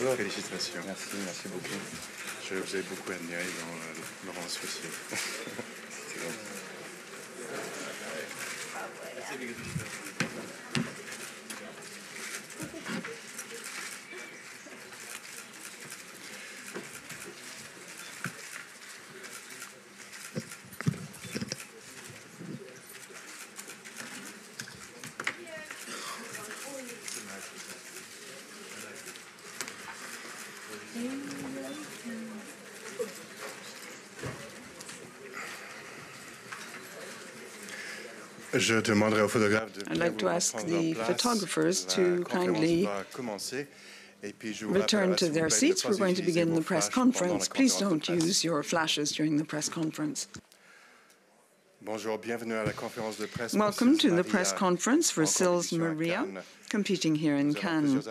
Bonjour. Félicitations. Merci, merci beaucoup. Je vous ai beaucoup admiré dans Laurence Fossier. C'est bon. Je demanderai aux photographes de I'd like to ask the photographers to kindly return to their seats. We're going to begin the press conference. Please don't use your flashes during the press conference. Welcome to the press conference for Sils Maria, competing here in Cannes.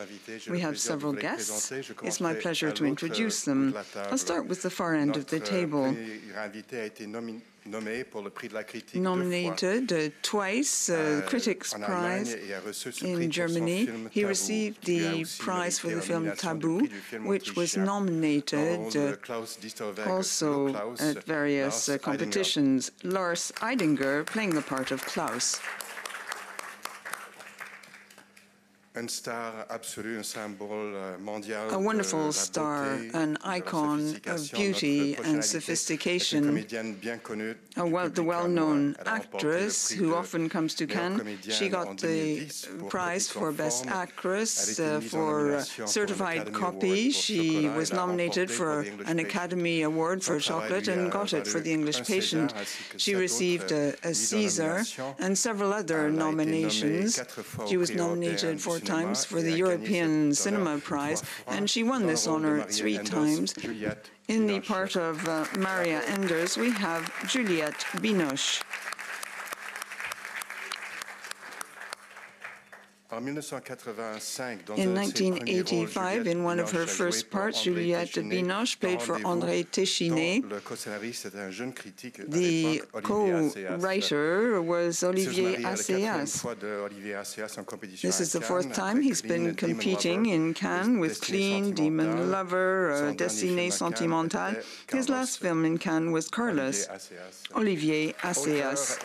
We have several guests. It's my pleasure to introduce them. I'll start with the far end of the table. Nominated twice, Critics' Prize in Germany. He received the prize for the film Taboo, which was nominated also at various competitions. Lars Eidinger playing the part of Klaus. A wonderful star, an icon of beauty and sophistication, the well-known actress who often comes to Cannes. She got the prize for Best Actress for Certified Copy. She was nominated for an Academy Award for Chocolate and got it for The English Patient. She received a Caesar and several other nominations. She was nominated 4 times for the European Cinema Prize, and she won this honor 3 times. In the part of Maria Enders, we have Juliette Binoche. In 1985, in one of her first parts, Juliette Binoche played for André Téchiné. The co-writer was Olivier Assayas. This is the 4th time he's been competing in Cannes with Clean, Demon Lover, Destinée Sentimentale. His last film in Cannes was Carlos. Olivier Assayas,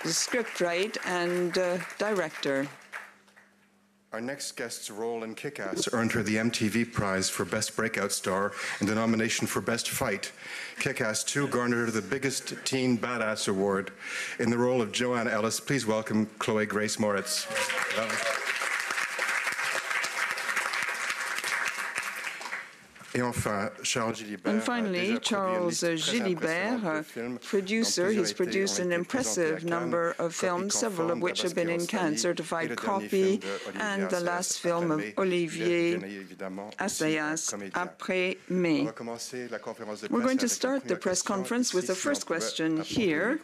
the scriptwriter and director. Our next guest's role in Kick-Ass earned her the MTV Prize for Best Breakout Star and the nomination for Best Fight. Kick-Ass 2 garnered her the biggest teen badass award. In the role of Joanne Ellis, please welcome Chloe Grace Moritz. And finally, Charles Gilibert, producer. He's produced an impressive number of films, several of which have been in Cannes, Certified Copy, and the last film of Olivier Assayas, Après Mai. We're going to start the press conference with the first question here.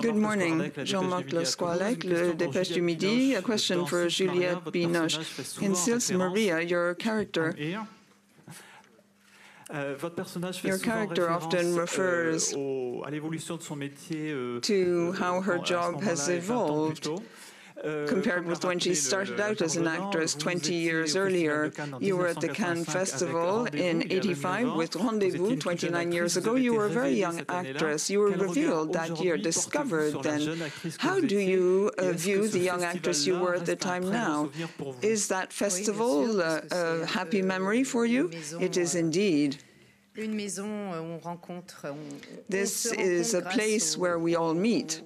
Good morning, Jean-Marc Lesqualec, Le Dépêche du Midi. A question for Juliette Binoche. In Sils Maria, your character often refers to how her job has evolved compared with when she started out as an actress 20 years earlier. You were at the Cannes Festival in '85 with Rendezvous 29 years ago. You were a very young actress. You were revealed that year, discovered then. How do you view the young actress you were at the time now? Is that festival a happy memory for you? It is indeed. This is a place where we all meet.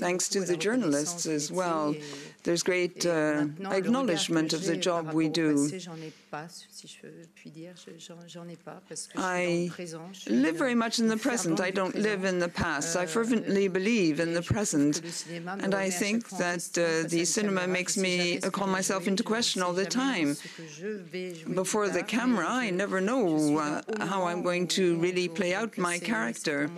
Thanks to the journalists as well. There's great acknowledgement of the job we do. I live very much in the present. I don't live in the past. I fervently believe in the present. And I think that the cinema makes me call myself into question all the time. Before the camera, I never know how I'm going to really play out my character.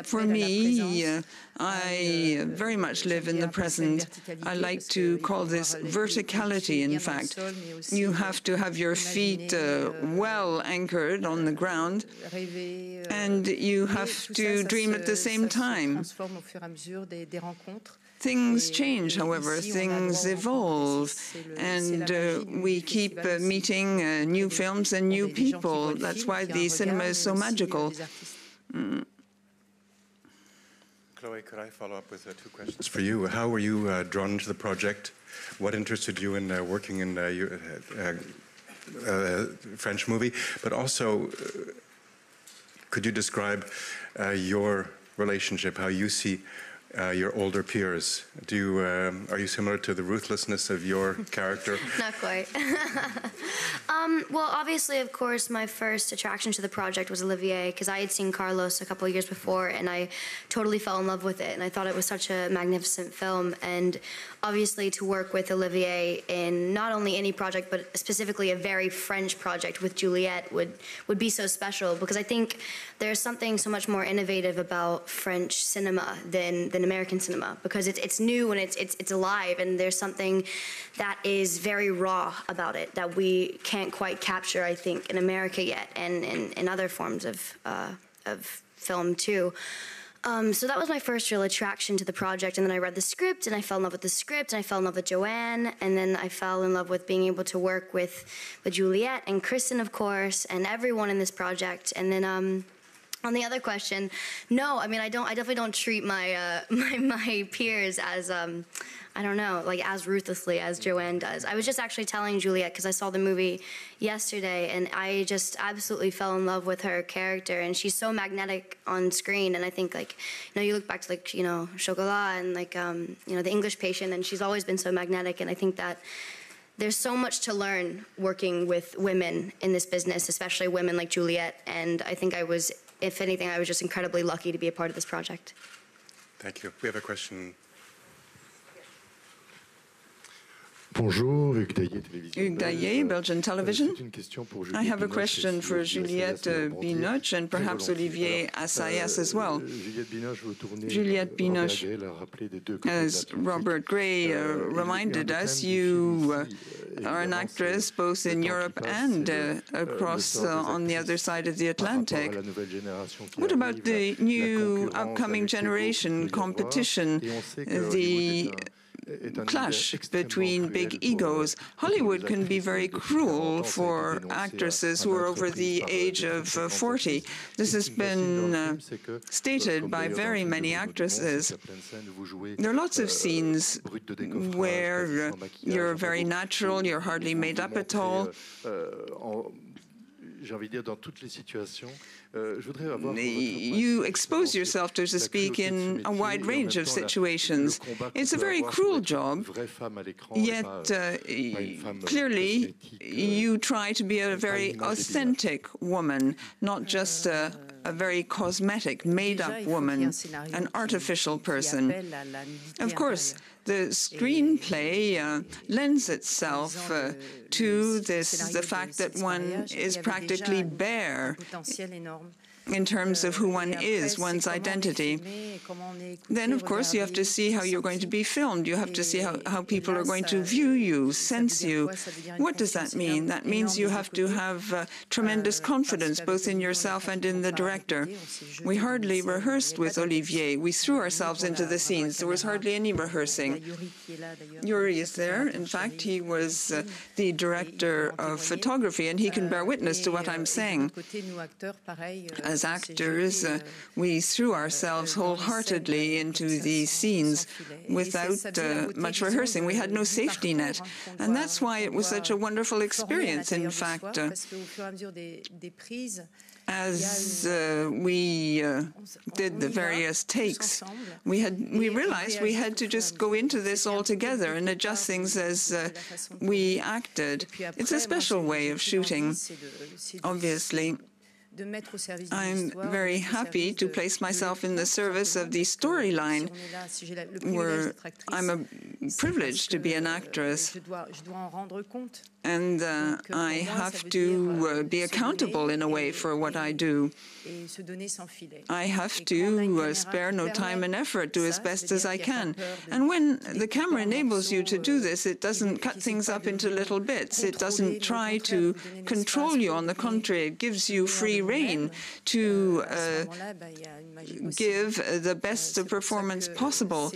For me, I very much live in the present. I like to call this verticality, in fact. You have to have your feet well anchored on the ground, and you have to dream at the same time. Things change, however, things evolve, and we keep meeting new films and new people. That's why the cinema is so magical. Chloe, could I follow up with 2 questions for you? How were you drawn into the project? What interested you in working in French movie? But also, could you describe your relationship, how you see your older peers? Are you similar to the ruthlessness of your character? Not quite. Well, obviously, of course, my first attraction to the project was Olivier, because I had seen Carlos a couple of years before, and I totally fell in love with it, and I thought it was such a magnificent film. And obviously, to work with Olivier in not only any project, but specifically a very French project with Juliette would be so special, because I think there's something so much more innovative about French cinema than American cinema, because it's new and it's alive, and there's something that is very raw about it that we can't quite capture, I think, in America yet, and in other forms of film too. So that was my first real attraction to the project, and then I read the script, and I fell in love with the script, and I fell in love with Joanne, and then I fell in love with being able to work with Juliette and Kristen, of course, and everyone in this project. And then on the other question, no, I mean, I definitely don't treat my my peers as I don't know, like as ruthlessly as Joanne does. I was just actually telling Juliette, because I saw the movie yesterday, and I just absolutely fell in love with her character, and she's so magnetic on screen. And I think, like, you look back to, like, Chocolat and, like, The English Patient, and she's always been so magnetic. And I think that there's so much to learn working with women in this business, especially women like Juliette. And I think if anything, I was just incredibly lucky to be a part of this project. Thank you. We have a question. Bonjour, Hugues Daillet, Télévision. Hugues Daillet, Belgian Television. I have a question for Juliette Binoche and perhaps Olivier Assayas as well. Juliette Binoche, as Robert Gray reminded us, you are an actress both in Europe and across on the other side of the Atlantic. What about the new upcoming generation competition, the clash between big egos? Hollywood can be very cruel for actresses who are over the age of 40. This has been stated by very many actresses. There are lots of scenes where you're very natural, you're hardly made up at all. You expose yourself, so to speak, in a wide range of situations. It's a very cruel job, yet clearly you try to be a very authentic woman, not just a very cosmetic, made-up woman, an artificial person. Of course, the screenplay lends itself to the fact that one is practically bare in terms of who one is, one's identity. Then, of course, you have to see how you're going to be filmed. You have to see how people are going to view you, sense you. What does that mean? That means you have to have tremendous confidence, both in yourself and in the director. We hardly rehearsed with Olivier. We threw ourselves into the scenes. There was hardly any rehearsing. Yuri is there. In fact, he was the director of photography, and he can bear witness to what I'm saying. As actors, we threw ourselves wholeheartedly into these scenes without much rehearsing. We had no safety net. And that's why it was such a wonderful experience. In fact, as we did the various takes, we realized we had to just go into this all together and adjust things as we acted. It's a special way of shooting, obviously. I'm very happy to place myself in the service of the storyline, where I'm privileged to be an actress. And I have to be accountable in a way for what I do. I have to spare no time and effort, do as best as I can. And when the camera enables you to do this, it doesn't cut things up into little bits. It doesn't try to control you. On the contrary, it gives you free rein to give the best performance possible.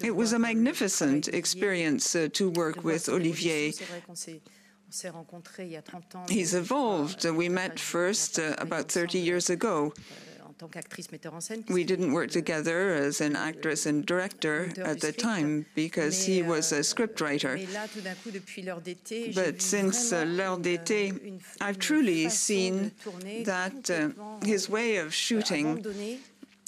It was a magnificent experience to work with Olivier. He's evolved. We met first about 30 years ago. We didn't work together as an actress and director at the time because he was a scriptwriter. But since L'Heure d'été, I've truly seen that his way of shooting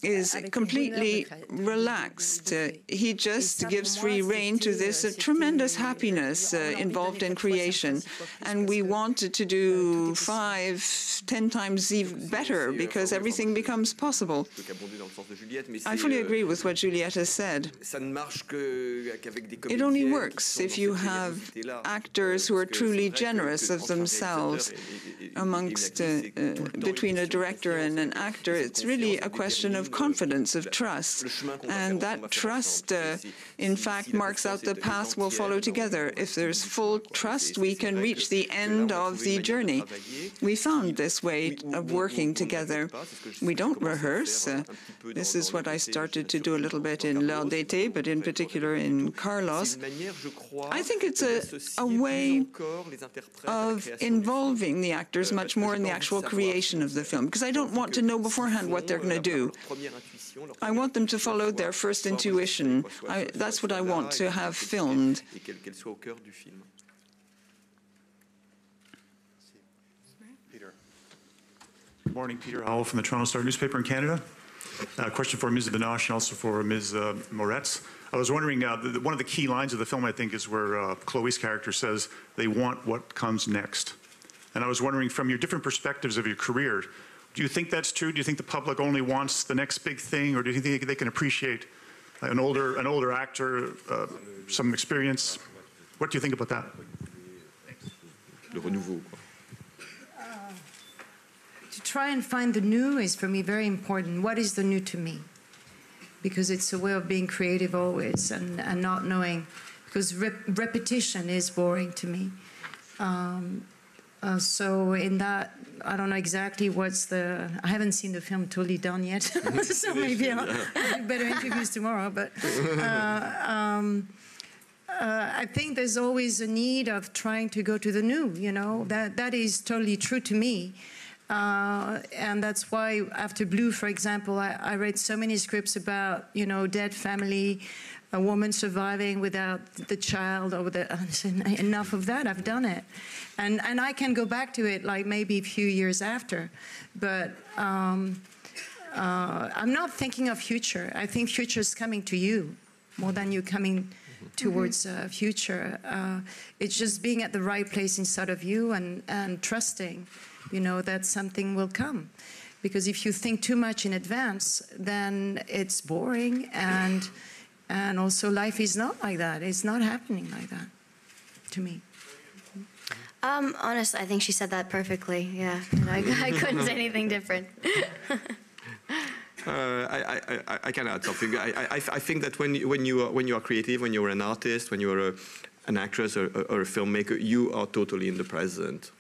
is completely relaxed. He just gives free rein to this tremendous happiness involved in creation. And we wanted to do 5, 10 times even better because everything becomes possible. I fully agree with what Juliette has said. It only works if you have actors who are truly generous of themselves. Between a director and an actor, it's really a question of confidence, of trust. And that trust, in fact, marks out the path we'll follow together. If there's full trust, we can reach the end of the journey. We found this way of working together. We don't rehearse. This is what I started to do a little bit in L'Heure d'été, but in particular in Carlos. I think it's a way of involving the actors much more in the actual creation of the film, because I don't want to know beforehand what they're going to do. I want them to follow their first intuition. That's what I want to have filmed. Peter. Good morning, Peter Howell from the Toronto Star newspaper in Canada. A question for Ms. Binoche and also for Ms. Moretz. I was wondering, one of the key lines of the film, I think, is where Chloe's character says they want what comes next. And I was wondering, from your different perspectives of your career, do you think that's true? Do you think the public only wants the next big thing, or do you think they can appreciate an older actor, some experience? What do you think about that? To try and find the new is, for me, very important. What is the new to me? Because it's a way of being creative always and not knowing, because repetition is boring to me. So in that, I don't know exactly I haven't seen the film totally done yet, so maybe I'll do better interviews tomorrow. But I think there's always a need of trying to go to the new, you know, that is totally true to me. And that's why after Blue, for example, I read so many scripts about, you know, dead family, a woman surviving without the child, or enough of that, I've done it. And I can go back to it like maybe a few years after. But I'm not thinking of future. I think future is coming to you more than you coming towards future. It's just being at the right place inside of you and trusting, you know, that something will come. Because if you think too much in advance, then it's boring, and also life is not like that. It's not happening like that, to me. Honestly, I think she said that perfectly. Yeah, I couldn't say anything different. I can add something. I think that when you are creative, when you're an artist, when you are an actress or a filmmaker, you are totally in the present.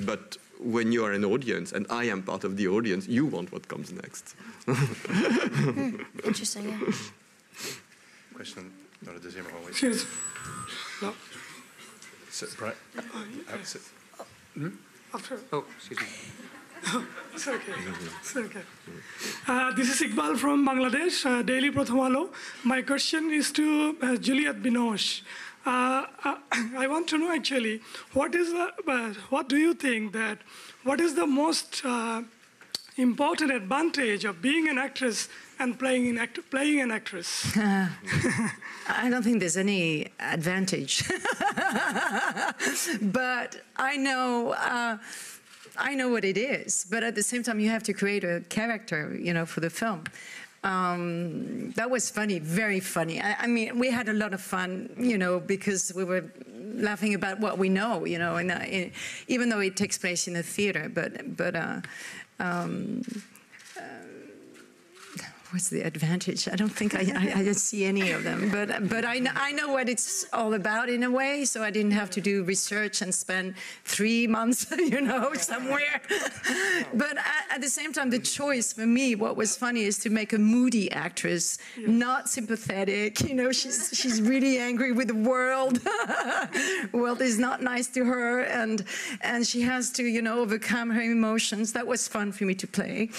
But when you are an audience, and I am part of the audience, you want what comes next. Interesting. Yeah. Question dans le deuxième rang, oui. Excuse. No. After. Oh, excuse me. It's okay. It's okay. This is Iqbal from Bangladesh, Daily Pratham Alo. My question is to Juliette Binoche. I want to know actually, what do you think that, what is the most important advantage of being an actress and playing an actress? I don't think there's any advantage, but I know what it is. But at the same time, you have to create a character, you know, for the film. That was funny, very funny. I mean, we had a lot of fun, you know, because we were laughing about what we know, you know, and even though it takes place in a theater. But what's the advantage? I don't think I see any of them, but I know what it's all about in a way, so I didn't have to do research and spend 3 months, somewhere. But at the same time, the choice for me, what was funny, is to make a moody actress, not sympathetic. She's really angry with the world. The world is not nice to her, and she has to, overcome her emotions. That was fun for me to play,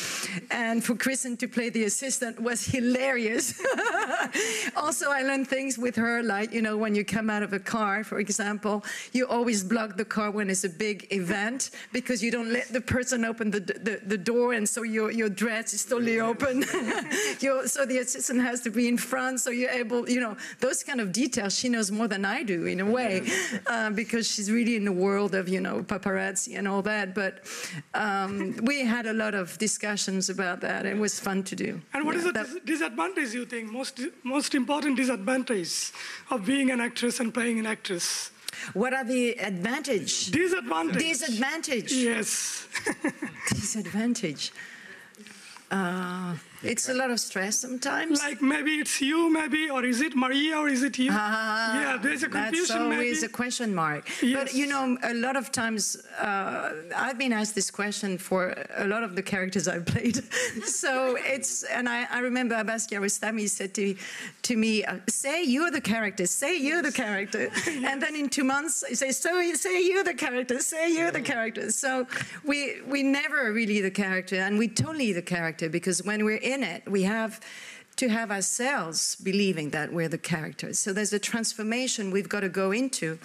and for Kristen to play the assistant was hilarious. Also, I learned things with her, like, when you come out of a car, for example, you always block the car when it's a big event, because you don't let the person open the door, and so your dress is totally open. So the assistant has to be in front, so you're able, those kind of details she knows more than I do, in a way, because she's really in the world of, paparazzi and all that. But we had a lot of discussions about that. It was fun to do. And what is the disadvantage, you think, most important disadvantage of being an actress and playing an actress? What are the advantages? Disadvantage. Disadvantage. Yes. Disadvantage. It's a lot of stress sometimes. Like maybe it's you, maybe, or is it Maria, or is it you? Yeah, there's a confusion. That's always a question mark. Yes. But a lot of times I've been asked this question for a lot of the characters I've played. So and I remember Abbas Kiarostami said to me, "Say you're the character. Say you're the character." And then in 2 months, he says, "Say you're the character. Say you're the character." So we never really the character, and we totally the character, because when we're in it, we have to have ourselves believing that we're the characters. So there's a transformation we've got to go into,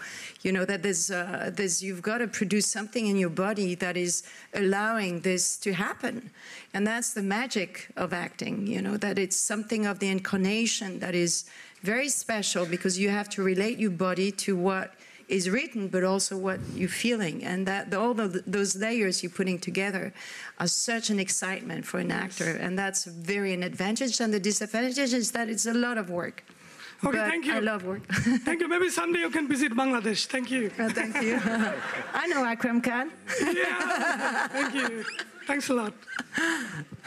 that you've got to produce something in your body that is allowing this to happen. And that's the magic of acting, that it's something of the incarnation that is very special, because you have to relate your body to what is written, but also what you're feeling. And that all those layers you're putting together are such an excitement for an actor. And that's very an advantage. And the disadvantage is that it's a lot of work. Okay, but thank you. I love work. Thank you. Maybe someday you can visit Bangladesh. Thank you. Thank you. I know Akram Khan. Yeah, thank you. Thanks a lot.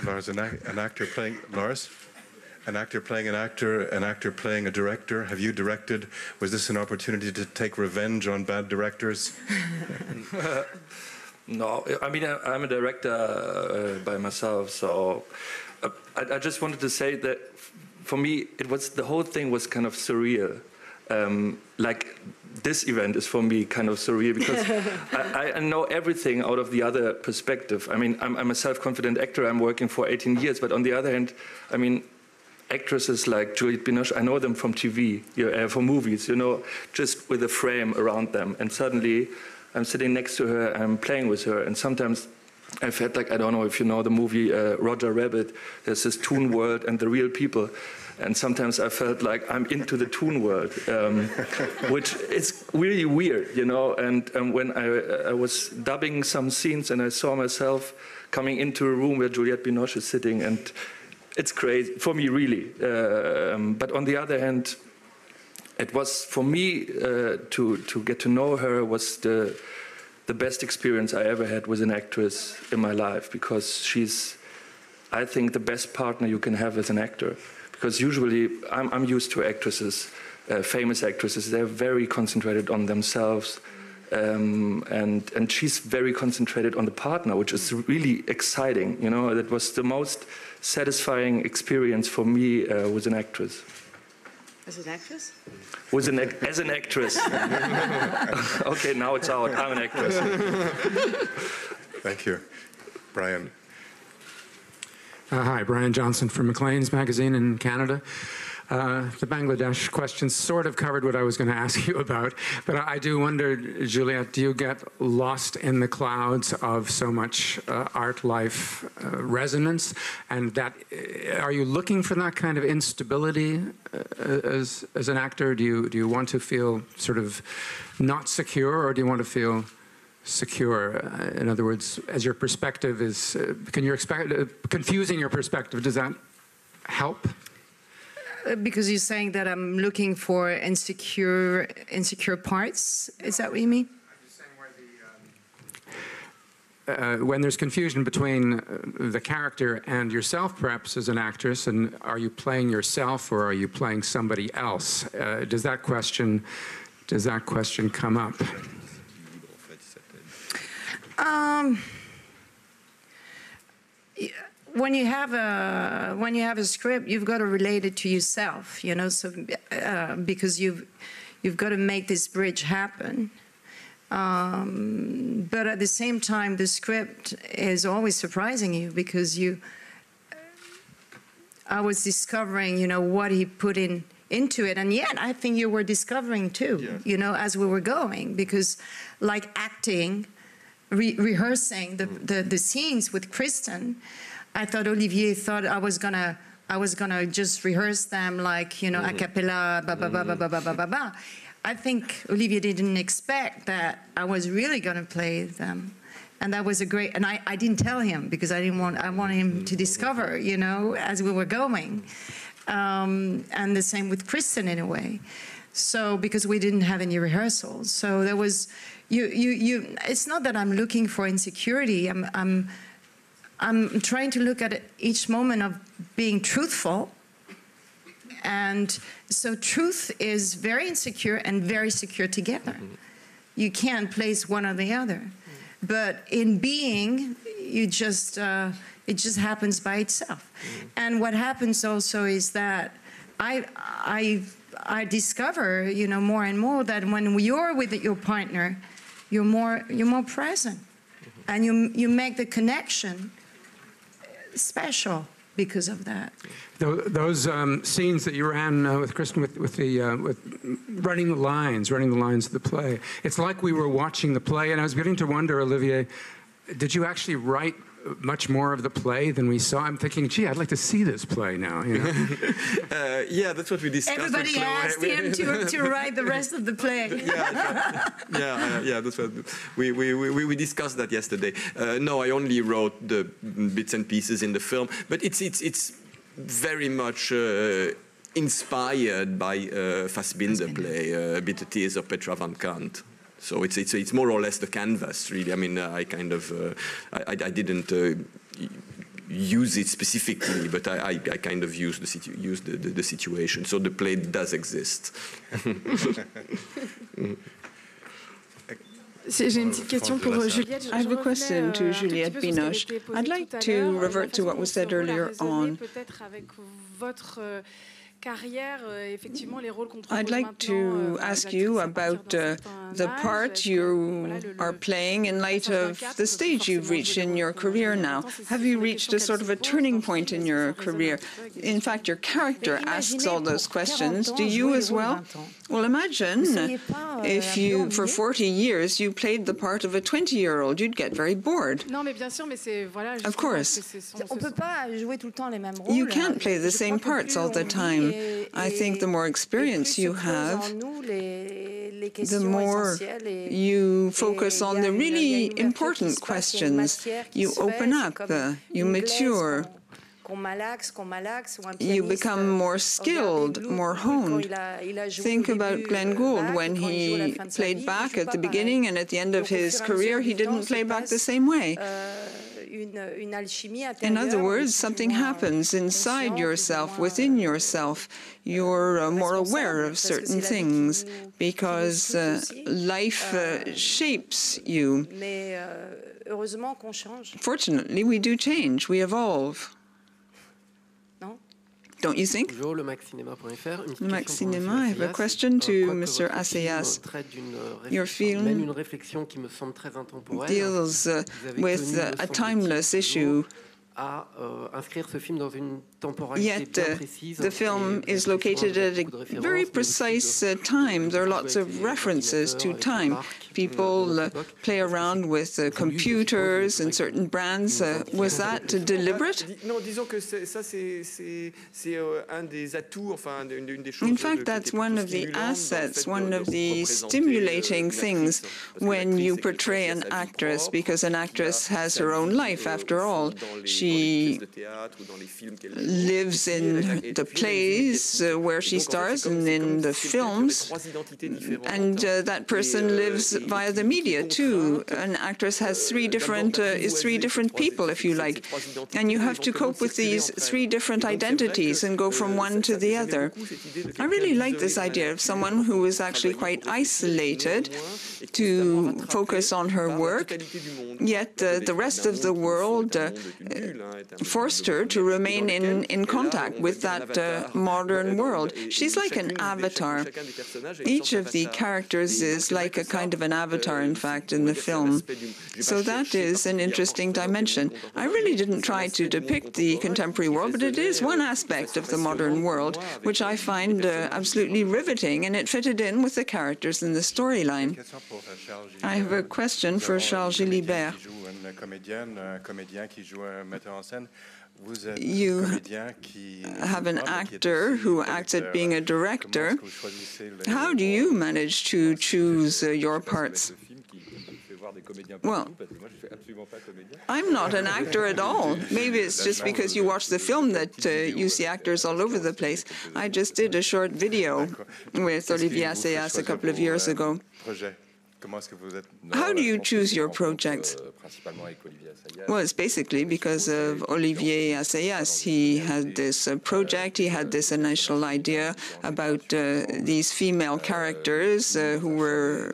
Lars, an actor playing... Lars? An actor playing an actor playing a director. Have you directed? Was this an opportunity to take revenge on bad directors? No, I mean, I'm a director by myself, so I just wanted to say that for me, the whole thing was kind of surreal. Like, this event is for me kind of surreal, because I know everything out of the other perspective. I mean, I'm a self-confident actor. I'm working for 18 years, but on the other hand, I mean, actresses like Juliette Binoche, I know them from TV, from movies, just with a frame around them. And suddenly, I'm sitting next to her, I'm playing with her, and sometimes I felt like, I don't know if you know the movie Roger Rabbit, there's this toon world and the real people. And sometimes I felt like I'm into the toon world, which is really weird, And when I was dubbing some scenes and I saw myself coming into a room where Juliette Binoche is sitting, and it's crazy, for me, really. But on the other hand, it was, for me, to get to know her was the best experience I ever had with an actress in my life, because she's, I think, the best partner you can have as an actor. Because usually, I'm used to actresses, famous actresses, they're very concentrated on themselves. And she's very concentrated on the partner, which is really exciting. That was the most satisfying experience for me with an actress. As an actress? As an actress. Okay, now it's out. I'm an actress. Thank you. Brian. Hi, Brian Johnson from Maclean's magazine in Canada. The Bangladesh question sort of covered what I was going to ask you about, but I do wonder, Juliette, do you get lost in the clouds of so much art life resonance, and are you looking for that kind of instability as an actor? Do you want to feel sort of not secure, or do you want to feel secure? In other words, as your perspective is, confusing your perspective, does that help? Because you're saying that I'm looking for insecure parts. Is that what you mean? I'm just saying when there's confusion between the character and yourself, perhaps as an actress, and are you playing yourself or are you playing somebody else? Does that question come up? When you have a script, you've got to relate it to yourself, you know. So because you've got to make this bridge happen. But at the same time, the script is always surprising you because I was discovering, you know, what he put into it, and yet I think you were discovering too, you know, as we were going, because like acting, rehearsing the scenes with Kristen. I thought Olivier thought I was gonna just rehearse them like, you know, a cappella, ba ba ba ba ba ba ba ba ba. I think Olivier didn't expect that I was really gonna play them, and that was a great. And I didn't tell him because I wanted him to discover, you know, as we were going, and the same with Kristen in a way. So because we didn't have any rehearsals, so there was It's not that I'm looking for insecurity. I'm trying to look at each moment of being truthful. And so truth is very insecure and very secure together. You can't place one or the other. But in being, it just happens by itself. And what happens also is that I discover, you know, more and more that when you're with your partner, you're more present, and you make the connection special because of that. Those scenes that you ran with Kristen, with running the lines of the play, it's like we were watching the play, and I was beginning to wonder, Olivier, did you actually write much more of the play than we saw? I'm thinking, gee, I'd like to see this play now. You know? Yeah, that's what we discussed. Everybody asked him to write the rest of the play. Yeah, that's what we discussed that yesterday. No, I only wrote the bits and pieces in the film, but it's very much inspired by Fassbinder play, Bitter Tears of Petra van Kant. So it's more or less the canvas, really. I mean, I kind of I didn't use it specifically, but I kind of used the situation. So the play does exist. J'ai une petite question pour Juliette. I have a question to Juliette Binoche. I'd like to revert to what was said earlier on. I'd like to ask you about the part you are playing in light of the stage you've reached in your career now. Have you reached a sort of a turning point in your career? In fact, your character asks all those questions. Do you as well? Well, imagine if you, for 40 years, you played the part of a 20-year-old. You'd get very bored. Of course. You can't play the same parts all the time. I think the more experience you have, the more you focus on the really important questions. You open up, you mature. You become more skilled, more honed. Think about Glenn Gould. When he played Bach at the beginning and at the end of his career, he didn't play Bach the same way. In other words, something happens inside yourself, within yourself. You're more aware of certain things because life shapes you. Fortunately, we do change, we evolve. Don't you think? Max Cinema, I have a question to Mr. Assayas. Your film deals with a timeless issue. Yet the film is located at a very precise time. There are lots of references to time. People play around with computers and certain brands. Was that deliberate? In fact, that's one of the assets, one of the stimulating things when you portray an actress, because an actress has her own life after all. She She lives in the plays where she stars and in the films, and that person lives via the media too. An actress has three different people, if you like, and you have to cope with these three different identities and go from one to the other. I really like this idea of someone who is actually quite isolated to focus on her work, yet the rest of the world forced her to remain in contact with that modern world. She's like an avatar. Each of the characters is like a kind of an avatar, in fact, in the film. So that is an interesting dimension. I really didn't try to depict the contemporary world, but it is one aspect of the modern world, which I find absolutely riveting, and it fitted in with the characters in the storyline. I have a question for Charles Gilibert. You have an actor who acts at being a director. How do you manage to choose your parts? Well, I'm not an actor at all. Maybe it's just because you watch the film that you see actors all over the place. I just did a short video with Olivier Assayas a couple of years ago. How do you choose your projects? Well, it's basically because of Olivier Assayas. He had this project, he had this initial idea about these female characters who were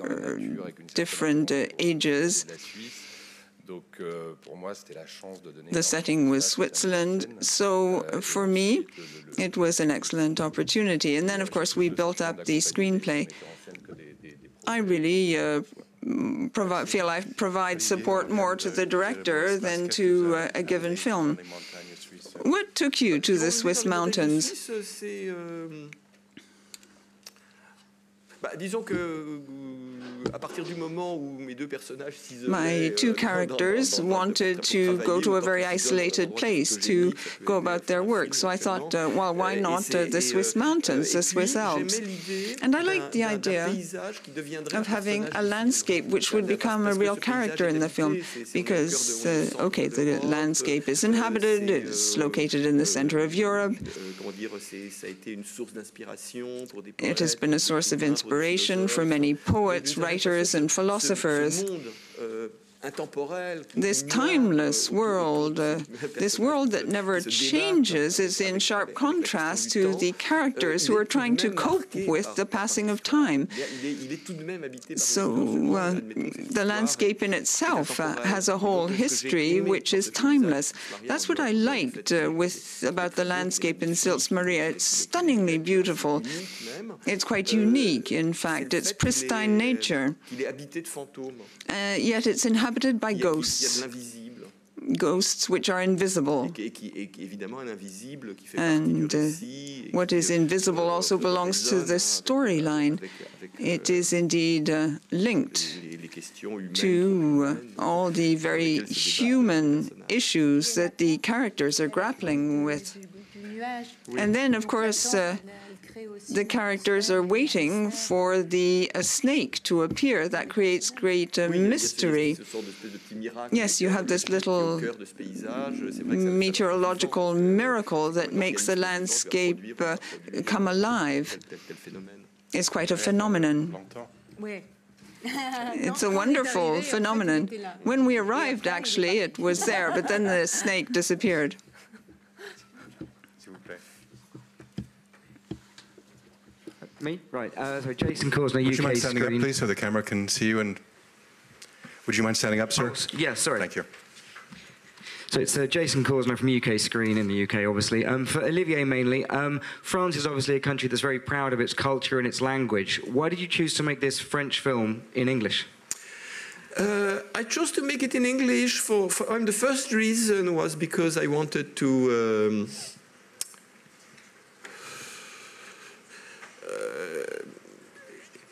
different ages. The setting was Switzerland, so for me, it was an excellent opportunity. And then, of course, we built up the screenplay. I really feel I provide support more to the director than to a given film. What took you to the Swiss mountains? My two characters wanted to go to a very isolated place to go about their work, so I thought, well, why not the Swiss mountains, the Swiss Alps? And I liked the idea of having a landscape which would become a real character in the film, because, okay, the landscape is inhabited, it's located in the center of Europe. It has been a source of inspiration for many poets, writers, and philosophers. This timeless world, this world that never changes, is in sharp contrast to the characters who are trying to cope with the passing of time. So the landscape in itself has a whole history which is timeless. That's what I liked about the landscape in Sils Maria. It's stunningly beautiful. It's quite unique, in fact. It's pristine nature. Yet it's inhabited by ghosts, ghosts which are invisible. And what is invisible also belongs to the storyline. It is indeed linked to all the very human issues that the characters are grappling with. And then, of course, the characters are waiting for a snake to appear. That creates great mystery. Yes, you have this little meteorological miracle that makes the landscape come alive. It's quite a phenomenon. It's a wonderful phenomenon. When we arrived, actually, it was there, but then the snake disappeared. Me? Right. So Jason Cosner, UK Would you mind standing screen. up, please, so the camera can see you? And would you mind standing up, sir? Oh, yeah, sorry. Thank you. So it's Jason Cosner from UK Screen in the UK, obviously. For Olivier mainly, France is obviously a country that's very proud of its culture and its language. Why did you choose to make this French film in English? I chose to make it in English the first reason was because I wanted to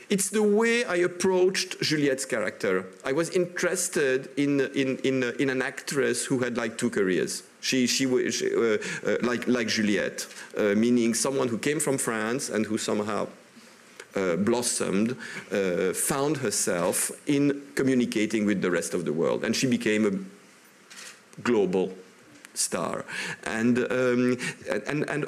it's the way I approached Juliette's character. I was interested in an actress who had like two careers. She like Juliette, meaning someone who came from France and who somehow blossomed, found herself in communicating with the rest of the world, and she became a global star. And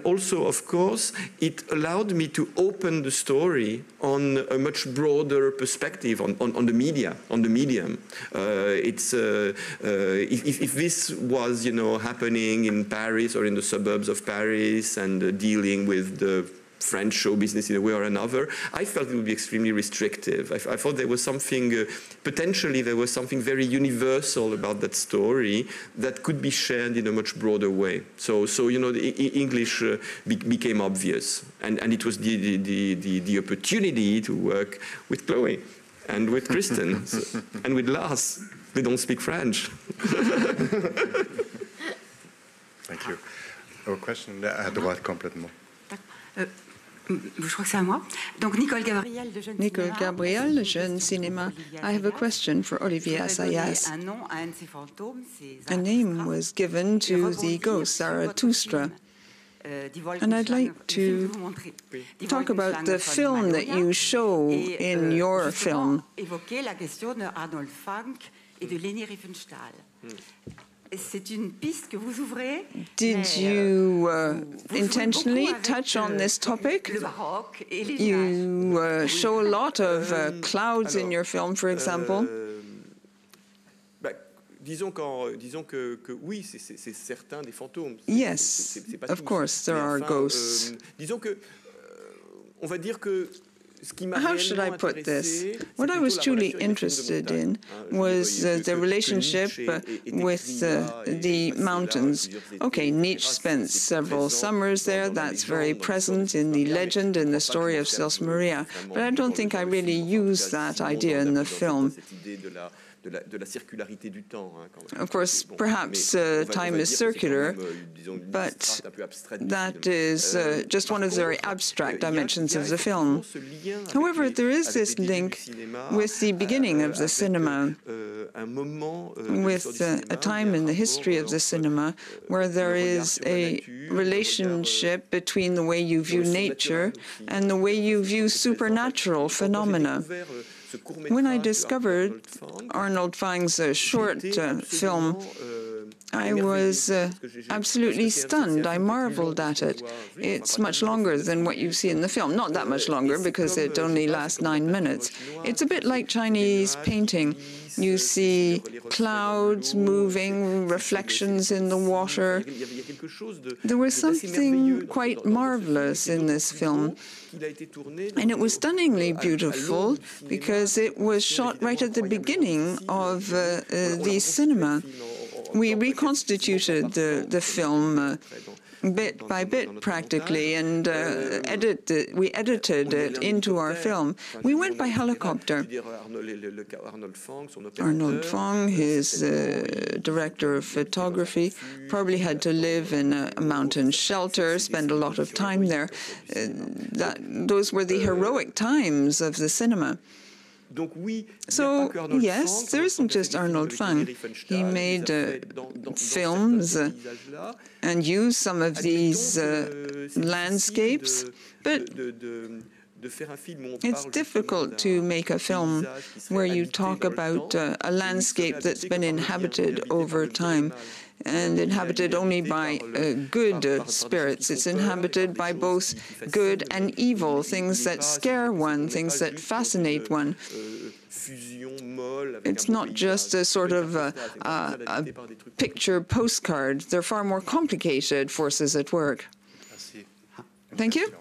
also, of course, it allowed me to open the story on a much broader perspective on the media, on the medium. If this was, happening in Paris or in the suburbs of Paris and dealing with the French show business in a way or another, I felt it would be extremely restrictive. I thought there was something, potentially there was something very universal about that story that could be shared in a much broader way. So the English became obvious, and it was the opportunity to work with Chloe and with Kristen and with Lars. They don't speak French. Thank you. A question à droite complètement. Je crois que c'est à moi. Donc, Nicole Gabriel, de Jeune Cinéma. I have a question for Olivier Assayas. A name was given to the ghost, Zarathustra. And I'd like to talk about the film that you show in your film. Évoquer la question de Arnold Fanck et de Leni Riefenstahl. C'est une piste que vous ouvrez. Did you intentionally touch on this topic? You show a lot of clouds in your film, for example. Disons que oui, c'est certain des fantômes. Yes, of course, there are ghosts. Disons que, on va dire que how should I put this? What I was truly interested in was the relationship with the mountains. Okay, Nietzsche spent several summers there. That's very present in the legend and the story of Sils Maria. But I don't think I really use that idea in the film. Of course, perhaps time is circular, but that is just one of the very abstract dimensions of the film. However, there is this link with the beginning of the cinema, with a time in the history of the cinema where there is a relationship between the way you view nature and the way you view supernatural phenomena. When I discovered Arnold Fang's short film, I was absolutely stunned. I marveled at it. It's much longer than what you see in the film. Not that much longer, because it only lasts 9 minutes. It's a bit like Chinese painting. You see clouds moving, reflections in the water. There was something quite marvelous in this film. And it was stunningly beautiful because it was shot right at the beginning of the cinema. We reconstituted the film bit by bit, practically, and we edited it into our film. We went by helicopter. Arnold Fang, his director of photography, probably had to live in a mountain shelter, spend a lot of time there. Those were the heroic times of the cinema. So, yes, there isn't just Arnold Fang. He made films and used some of these landscapes, but it's difficult to make a film where you talk about a landscape that's been inhabited over time, and inhabited only by good spirits. It's inhabited by both good and evil, things that scare one, things that fascinate one. It's not just a sort of a picture postcard. They're far more complicated forces at work. Thank you.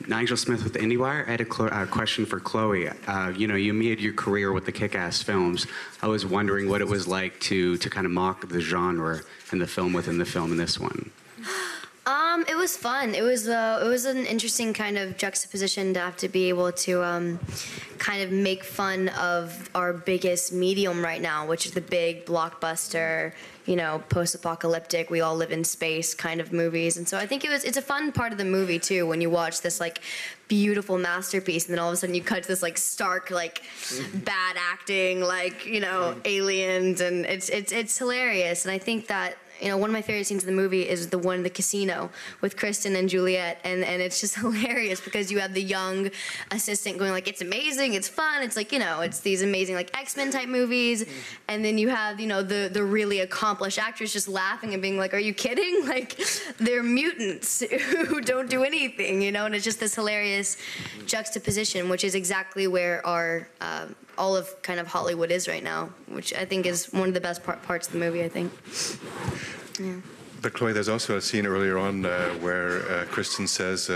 Nigel Smith with IndieWire. I had a question for Chloe. You made your career with the Kick-Ass films. I was wondering what it was like to kind of mock the genre and the film within the film in this one. It was fun. It was an interesting kind of juxtaposition to have to be able to kind of make fun of our biggest medium right now, which is the big blockbuster, post-apocalyptic, we all live in space kind of movies. And so I think it's a fun part of the movie too, when you watch this like beautiful masterpiece and then all of a sudden you cut to this like stark, like bad acting, like, aliens, and it's hilarious. And I think that one of my favorite scenes in the movie is the one in the casino with Kristen and Juliet, and it's just hilarious because you have the young assistant going like, it's amazing, it's fun, it's like, it's these amazing like X-Men type movies, and then you have, the really accomplished actors just laughing and being like, are you kidding? Like, they're mutants who don't do anything, and it's just this hilarious juxtaposition, which is exactly where our all of kind of Hollywood is right now, which I think is one of the best parts of the movie, I think. Yeah. But Chloe, there's also a scene earlier on where Kristen says,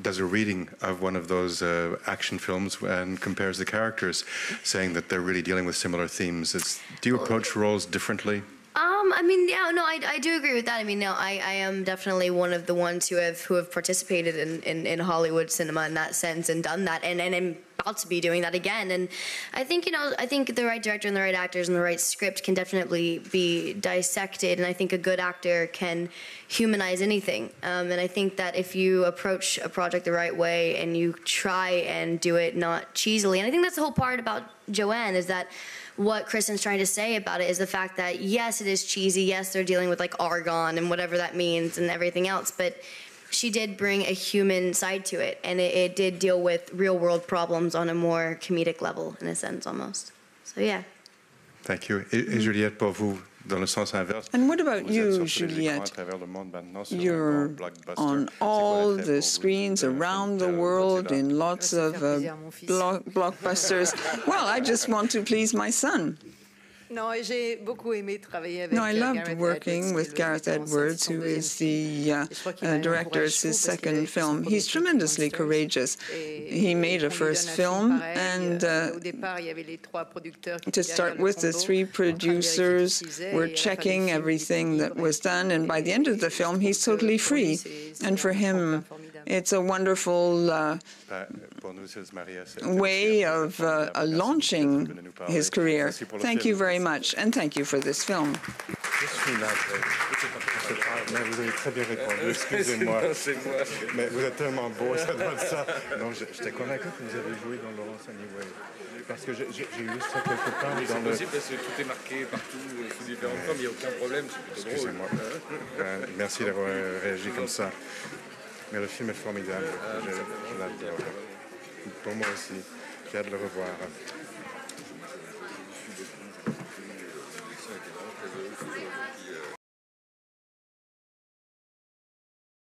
does a reading of one of those action films and compares the characters, saying that they're really dealing with similar themes. Do you approach roles differently? I do agree with that. I am definitely one of the ones who have participated in Hollywood cinema in that sense and done that, and I'm about to be doing that again. And I think the right director and the right actors and the right script can definitely be dissected, and I think a good actor can humanize anything. And I think that if you approach a project the right way and you try and do it not cheesily, and I think that's the whole part about Joanne, is that what Kristen's trying to say about it is the fact that, yes, it is cheesy. Yes, they're dealing with like argon and whatever that means and everything else. But she did bring a human side to it. And it did deal with real world problems on a more comedic level, in a sense, almost. So, yeah. Thank you. Et Juliette, pour vous, dans le sens inverse. And what about you, Juliette? You're on all the screens around the world in lots of blockbusters. Well, I just want to please my son. No, I loved working with Gareth Edwards, who is the director of his second film. He's tremendously courageous. He made a first film, and to start with, the three producers were checking everything that was done, and by the end of the film, he's totally free. And for him, it's a wonderful way of launching his career. Thank you very much, and thank you for this film. Vous avez très bien répondu, excusez-moi. Mais vous êtes tellement beau, ça doit être ça. Non, j'étais convaincu que vous avez joué dans Laurence Anyway. Parce que j'ai lu ça quelque part dans le... C'est possible parce que tout est marqué partout sous différentes formes, il n'y a aucun problème, c'est plutôt drôle. Excusez-moi. Merci d'avoir réagi comme ça. Mais le film est formidable, je l'adore. Pour moi aussi, j'ai hâte de le revoir.